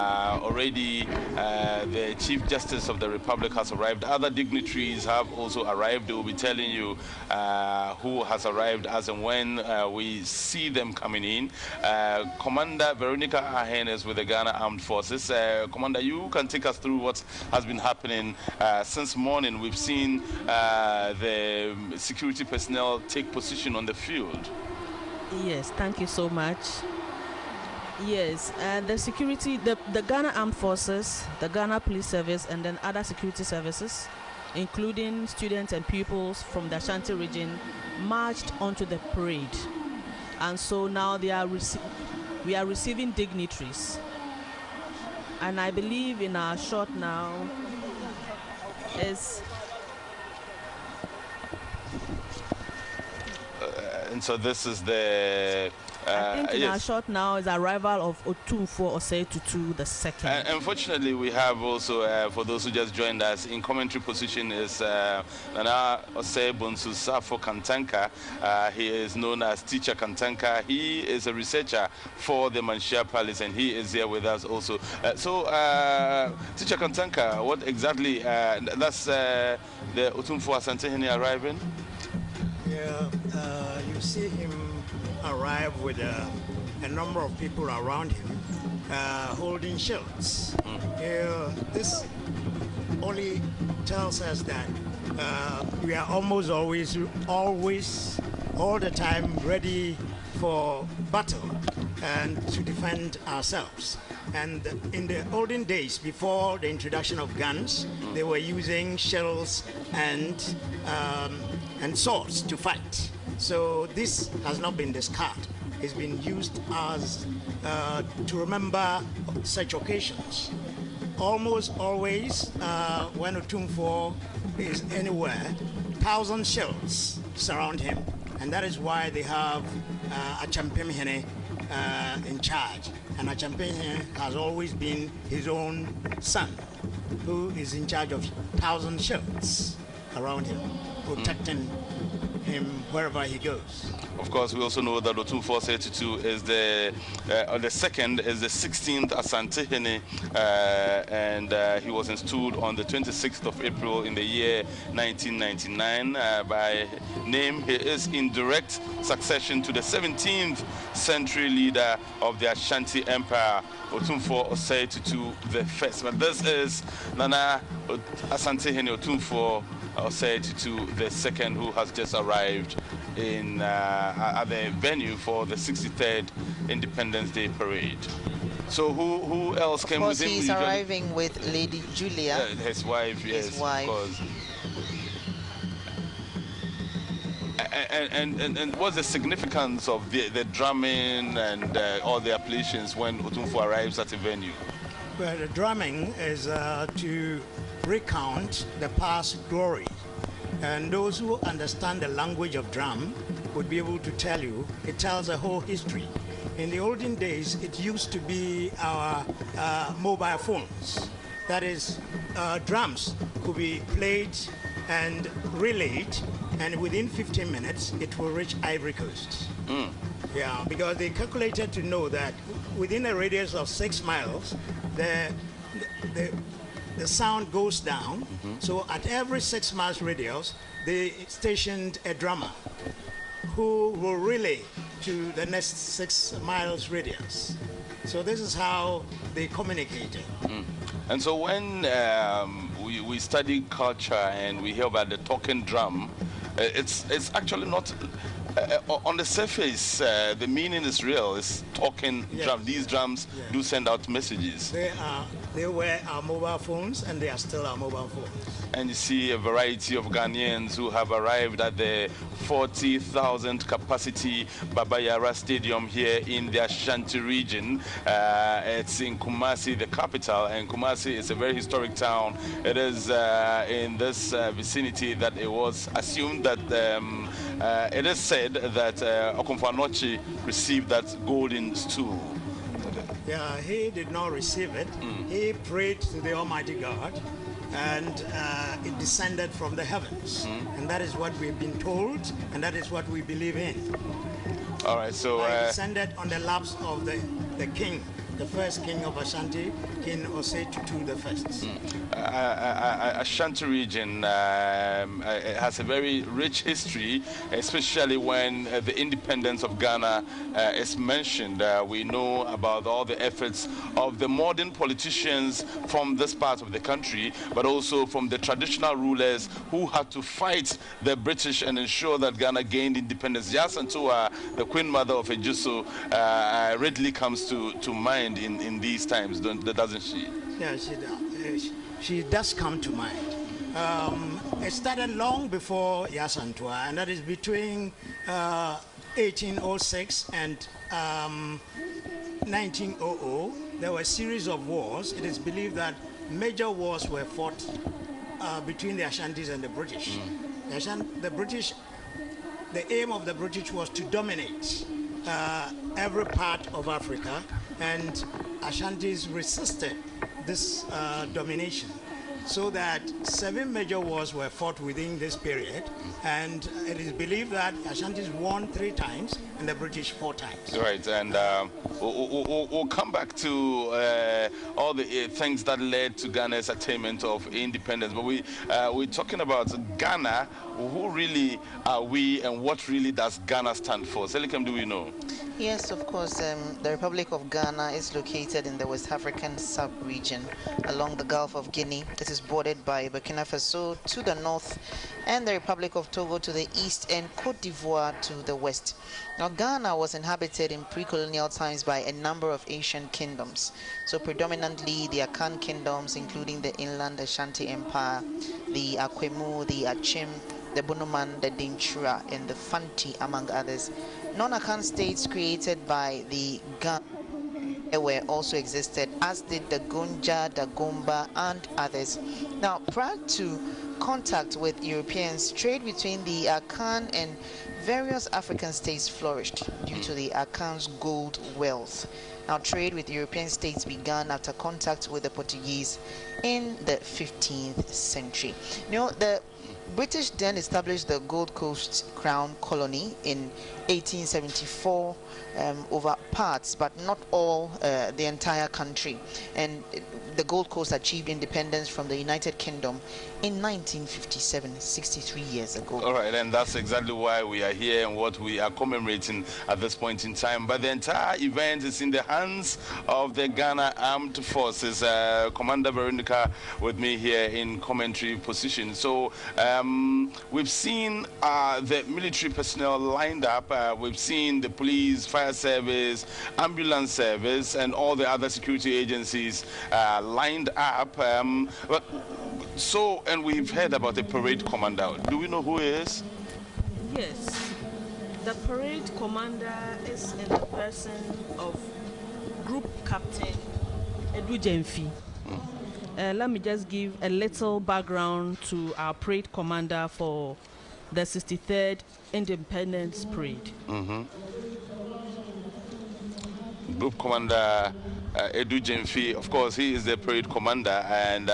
Already the Chief Justice of the Republic has arrived. Other dignitaries have also arrived. They will be telling you who has arrived as and when we see them coming in. Commander Veronica Ahen is with the Ghana Armed Forces. Commander, you can take us through what has been happening since morning. We've seen the security personnel take position on the field. Yes, thank you so much. Yes, the security, the Ghana Armed Forces, the Ghana Police Service, and then other security services, including students and pupils from the Ashanti region, marched onto the parade. And so now we are receiving dignitaries. And I believe in our shot now is... and so this is the... I think in yes. our shot now is arrival of Otumfuo Osei Tutu II. Unfortunately, we have also, for those who just joined us, in commentary position is Nana Osei Bonsusafo Kantanka. He is known as Teacher Kantanka. He is a researcher for the Manshia Palace, and he is here with us also. Teacher Kantanka, what exactly, that's the Otumfuo Asantehene arriving? Yeah, you see him arrive with a number of people around him holding shields. This only tells us that we are almost always all the time ready for battle and to defend ourselves. And in the olden days, before the introduction of guns, they were using shells and swords to fight. So this has not been discarded. It's been used as to remember such occasions. Almost always, when Otumfuo is anywhere, 1,000 shells surround him, and that is why they have Achampemhene in charge. And Achampemhene has always been his own son, who is in charge of 1,000 shells around him, protecting him wherever he goes. Of course, we also know that Otumfuo Osei Tutu is the second is the 16th Asantehene, and he was installed on the 26th of April in the year 1999. By name, he is in direct succession to the 17th century leader of the Ashanti Empire, Otumfuo Osei Tutu I. But this is Nana Asantehene Otumfuo Osei Tutu II, who has just arrived in at the venue for the 63rd Independence Day Parade. So who else came with him? He's arriving with Lady Julia. His wife, yes, his wife. Of course. And what's the significance of the drumming and all the appellations when Otumfuo arrives at a venue? Well, the drumming is to recount the past glory. And those who understand the language of drum would be able to tell you, it tells a whole history. In the olden days, it used to be our mobile phones. That is, drums could be played and relayed, and within 15 minutes, it will reach Ivory Coast. Yeah, because they calculated to know that within a radius of 6 miles, the sound goes down. So at every 6 miles radius, they stationed a drummer who will relay to the next 6 miles radius. So this is how they communicated. And so when we study culture and we hear about the talking drum, it's actually not... on the surface, the meaning is real. It's talking drum. These drums do send out messages. They were our mobile phones, and they are still our mobile phones. And you see a variety of Ghanaians who have arrived at the 40,000 capacity Baba Yara Stadium here in the Ashanti region. It's in Kumasi, the capital, and Kumasi is a very historic town. It is in this vicinity that it was assumed that it is said that Okomfo Anokye received that golden stool. Yeah, he did not receive it. He prayed to the Almighty God, and it descended from the heavens. And that is what we've been told, and that is what we believe in. All right, so... it descended on the laps of the king the first king of Ashanti, King Osei Tutu the First. Ashanti region has a very rich history, especially when the independence of Ghana is mentioned. We know about all the efforts of the modern politicians from this part of the country, but also from the traditional rulers who had to fight the British and ensure that Ghana gained independence. Yasantua, the Queen Mother of Ejuso, readily comes to mind in these times, doesn't she? Yeah, she does come to mind. It started long before Yasantua, and that is between 1806 and 1900. There were a series of wars. It is believed that major wars were fought between the Ashantis and the British. The aim of the British was to dominate every part of Africa, and Ashantis resisted this domination, so that 7 major wars were fought within this period, and it is believed that Ashantis won 3 times and the British 4 times. Right, and we'll come back to all the things that led to Ghana's attainment of independence, but we're talking about Ghana. Who really are we, and what really does Ghana stand for? Selikam, do we know? Yes, of course. The Republic of Ghana is located in the West African sub-region along the Gulf of Guinea. It is bordered by Burkina Faso to the north and the Republic of Togo to the east and Cote d'Ivoire to the west. Now, Ghana was inhabited in pre-colonial times by a number of ancient kingdoms. So predominantly the Akan kingdoms, including the inland Ashanti Empire, the Akwemu, the Achim, the Bunuman, the Dinchura, and the Fanti, among others. Non-Akan states created by the Ghana were also existed, as did the Gunja, the Gomba, and others. Now, prior to contact with Europeans, trade between the Akan and various African states flourished due to the Akan's gold wealth. Now, trade with European states began after contact with the Portuguese in the 15th century. You know, the British then established the Gold Coast Crown Colony in 1874 over parts, but not all, the entire country. And the Gold Coast achieved independence from the United Kingdom in 1957, 63 years ago. All right, and that's exactly why we are here and what we are commemorating at this point in time. But the entire event is in the hands of the Ghana Armed Forces. Commander Veronica with me here in commentary position. So we've seen the military personnel lined up. We've seen the police, fire service, ambulance service, and all the other security agencies lined up. And we've heard about the parade commander. Do we know who he is? Yes. The parade commander is in the person of Group Captain Edu Jemfi. Let me just give a little background to our parade commander for the 63rd Independence Parade. Group Commander Edu Jemfi, of course, he is the parade commander, and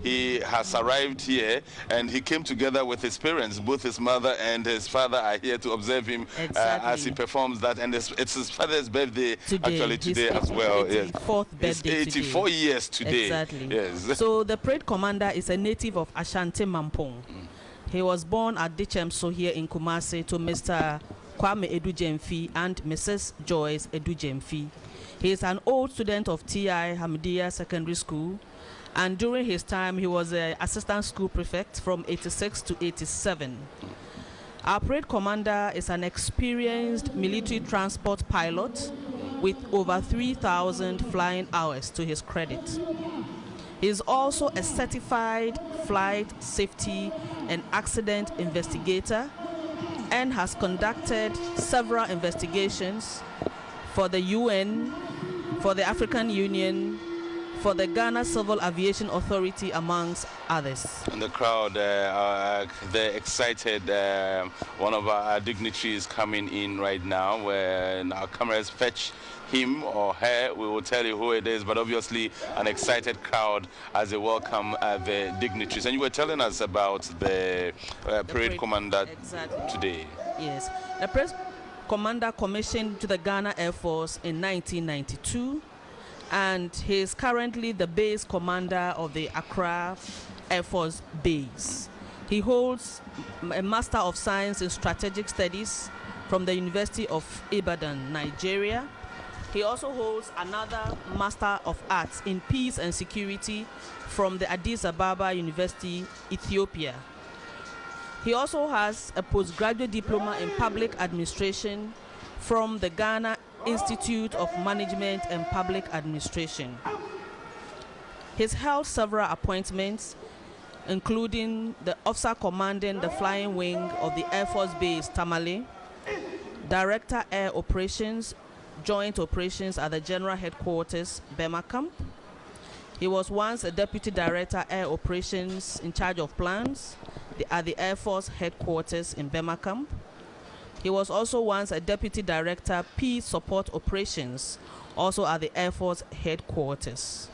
he has arrived here, and he came together with his parents. Both his mother and his father are here to observe him as he performs that, and it's his father's birthday today as well. 84th birthday. 84 years today. Exactly. Yes. So the parade commander is a native of Ashanti Mampong. He was born at Dichemso here in Kumasi to Mr. Kwame Edu Jemfi and Mrs. Joyce Edu Jemfi. He is an old student of T.I. Hamidiya Secondary School, and during his time he was an assistant school prefect from 86 to 87. Our parade commander is an experienced military transport pilot with over 3,000 flying hours to his credit. He is also a certified flight safety and accident investigator and has conducted several investigations for the UN, for the African Union, for the Ghana Civil Aviation Authority, amongst others. And the crowd, they're excited. One of our dignitaries coming in right now. When our cameras fetch him or her, we will tell you who it is, but obviously an excited crowd as they welcome the dignitaries. And you were telling us about the parade commander today. Yes, the parade commander commissioned to the Ghana Air Force in 1992, and he is currently the base commander of the Accra Air Force Base. He holds a Master of Science in Strategic Studies from the University of Ibadan, Nigeria. He also holds another Master of Arts in Peace and Security from the Addis Ababa University, Ethiopia. He also has a postgraduate diploma in public administration from the Ghana Institute of Management and Public Administration. He's held several appointments, including the officer commanding the flying wing of the Air Force Base Tamale, Director Air Operations, Joint Operations at the General Headquarters, Bema Camp. He was once a Deputy Director Air Operations in charge of plans at the Air Force Headquarters in Bema Camp. He was also once a Deputy Director Peace Support Operations, also at the Air Force Headquarters.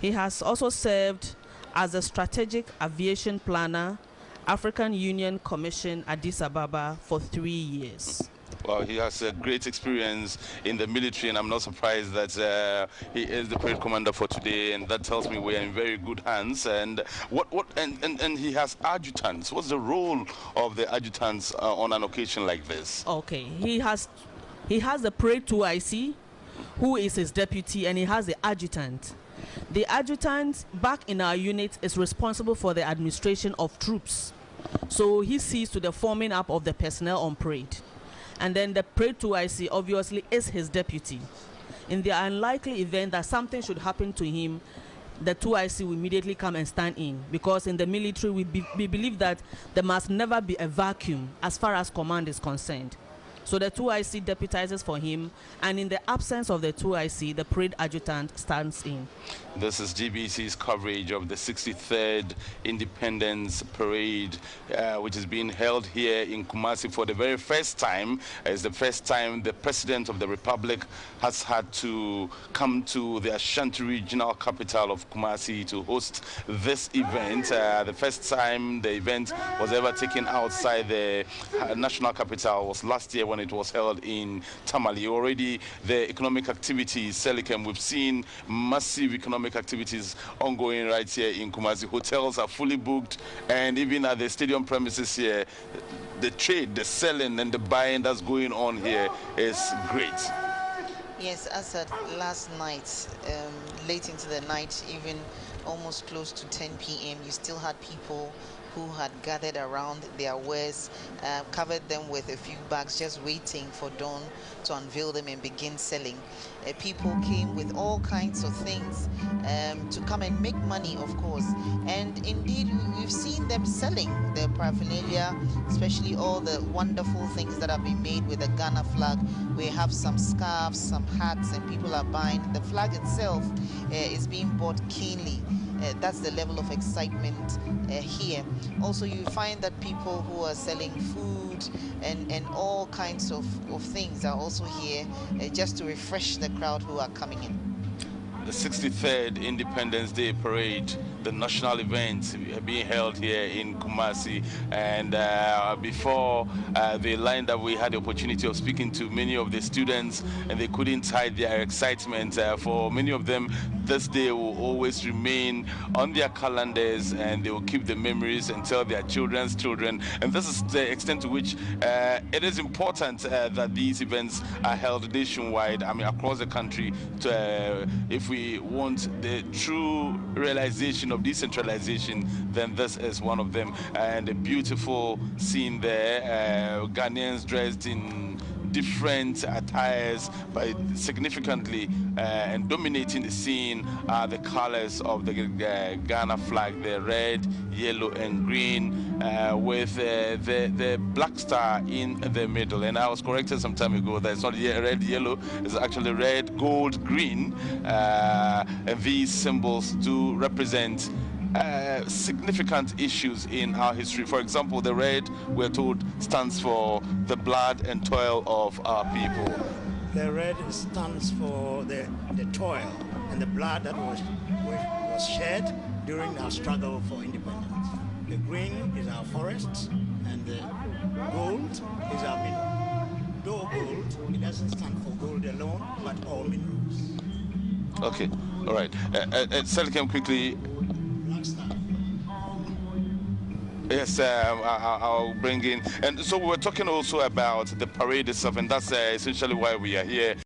He has also served as a Strategic Aviation Planner, African Union Commission, Addis Ababa, for 3 years. Well, he has a great experience in the military, and I'm not surprised that he is the parade commander for today, and that tells me we're in very good hands. And and he has adjutants. What's the role of the adjutants on an occasion like this? Okay, he has the parade 2IC, who is his deputy, and he has the adjutant. The adjutant back in our unit is responsible for the administration of troops, so he sees to the forming up of the personnel on parade. And then the parade 2IC obviously is his deputy. In the unlikely event that something should happen to him, the 2IC will immediately come and stand in, because in the military we believe that there must never be a vacuum as far as command is concerned. So the 2IC deputizes for him, and in the absence of the 2IC, the parade adjutant stands in. This is GBC's coverage of the 63rd Independence Parade, which is being held here in Kumasi for the very first time. It's the first time the President of the Republic has had to come to the Ashanti regional capital of Kumasi to host this event. The first time the event was ever taken outside the national capital was last year when it was held in Tamale. Already the economic activities, Selikem, we've seen massive economic activities ongoing right here in Kumasi. Hotels are fully booked, and even at the stadium premises here, the trade, the selling and the buying that's going on here is great. Yes, as at last night, late into the night, even almost close to 10 p.m., you still had people who had gathered around their wares, covered them with a few bags, just waiting for dawn to unveil them and begin selling. People came with all kinds of things to come and make money, of course. And indeed, we've seen them selling their paraphernalia, especially all the wonderful things that have been made with the Ghana flag. We have some scarves, some hats, and people are buying. The flag itself is being bought keenly. That's the level of excitement here. Also, you find that people who are selling food and all kinds of things are also here just to refresh the crowd who are coming in. The 63rd Independence Day Parade, the national event being held here in Kumasi. And before the line that we had the opportunity of speaking to many of the students, and they couldn't hide their excitement. For many of them, this day will always remain on their calendars, and they will keep the memories and tell their children's children. And this is the extent to which it is important that these events are held nationwide, I mean across the country, if we want the true realization of decentralization, then this is one of them. And a beautiful scene there, Ghanaians dressed in different attires, but significantly and dominating the scene are the colors of the Ghana flag, the red, yellow and green, with the black star in the middle. And I was corrected some time ago that it's not red, yellow, it's actually red, gold, green. And these symbols do represent significant issues in our history. For example, the red, we're told, stands for the blood and toil of our people. The red stands for the toil and the blood that was shed during our struggle for independence. The green is our forests, and the gold is our mineral. Though gold, it doesn't stand for gold alone, but all minerals. Okay, all right. Selikem, quickly. Yes, I'll bring in. And so we were talking also about the parade itself, and that's essentially why we are here.